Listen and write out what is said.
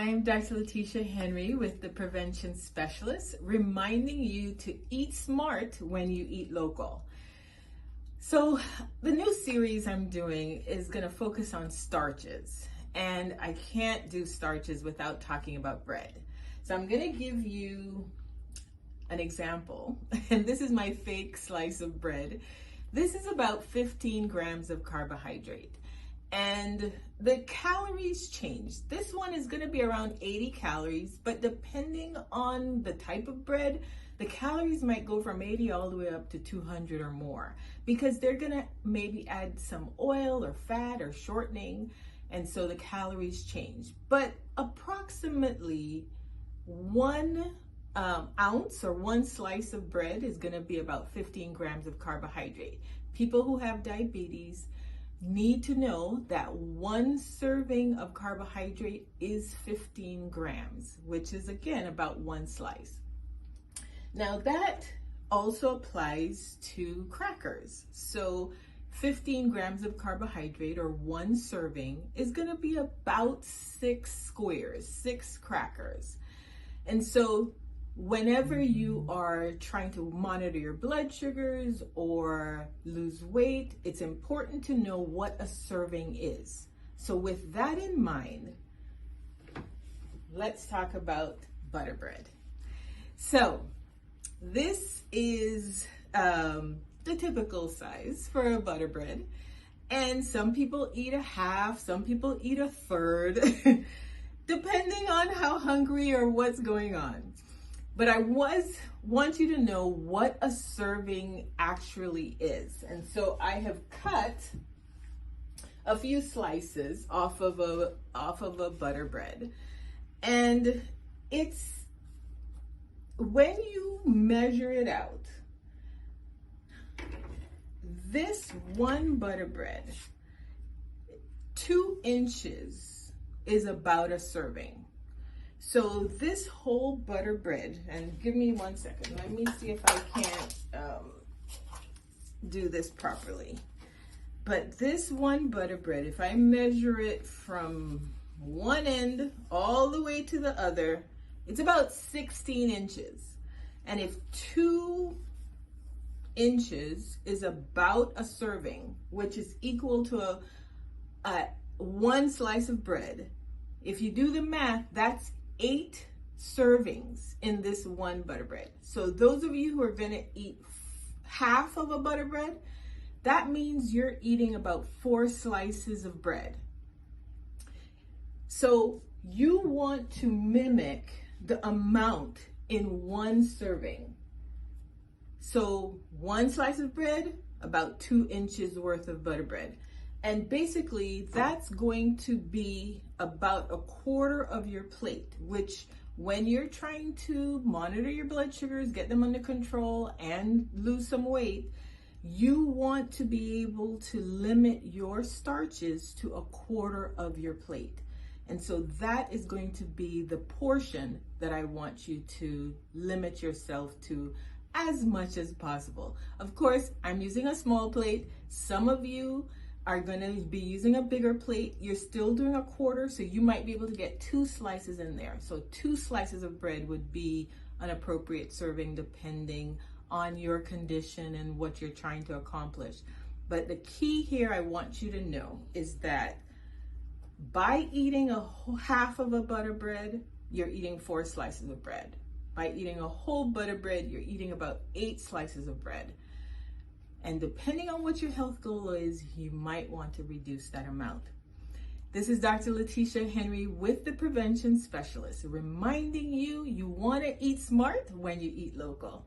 I'm Dr. Letitia Henry with the Prevention Specialist, reminding you to eat smart when you eat local. So the new series I'm doing is going to focus on starches, and I can't do starches without talking about bread. So I'm going to give you an example, and this is my fake slice of bread. This is about 15 grams of carbohydrate. And the calories change. This one is going to be around 80 calories, but depending on the type of bread, the calories might go from 80 all the way up to 200 or more, because they're going to maybe add some oil or fat or shortening, and so the calories change. But approximately 1 ounce or 1 slice of bread is going to be about 15 grams of carbohydrate. People who have diabetes need to know that 1 serving of carbohydrate is 15 grams, which is again about 1 slice. Now that also applies to crackers. So 15 grams of carbohydrate, or 1 serving, is going to be about 6 squares, 6 crackers. And so whenever you are trying to monitor your blood sugars or lose weight, it's important to know what a serving is. So with that in mind, let's talk about butter bread. So this is the typical size for a butter bread. And some people eat a half, some people eat a third, depending on how hungry or what's going on. But I want you to know what a serving actually is. And so I have cut a few slices off of a butter bread. And it's, when you measure it out, this 1 butter bread, 2 inches is about a serving. So this whole butter bread, and give me 1 second, let me see if I can't do this properly. But this 1 butter bread, if I measure it from one end all the way to the other, it's about 16 inches. And if 2 inches is about a serving, which is equal to a 1 slice of bread, if you do the math, that's 8 servings in this 1 butter bread. So those of you who are going to eat half of a butter bread, that means you're eating about 4 slices of bread. So you want to mimic the amount in 1 serving. So 1 slice of bread, about 2 inches worth of butter bread. And basically that's going to be about 1/4 of your plate, which when you're trying to monitor your blood sugars, get them under control, and lose some weight, you want to be able to limit your starches to 1/4 of your plate. And so that is going to be the portion that I want you to limit yourself to as much as possible. Of course, I'm using a small plate. Some of you are going to be using a bigger plate. You're still doing 1/4, so you might be able to get 2 slices in there. So 2 slices of bread would be an appropriate serving depending on your condition and what you're trying to accomplish. But the key here I want you to know is that by eating a half of a butter bread, you're eating 4 slices of bread. By eating a whole butter bread, you're eating about 8 slices of bread. And depending on what your health goal is, you might want to reduce that amount. This is Dr. Letitia Henry with the Prevention Specialist, reminding you, you want to eat smart when you eat local.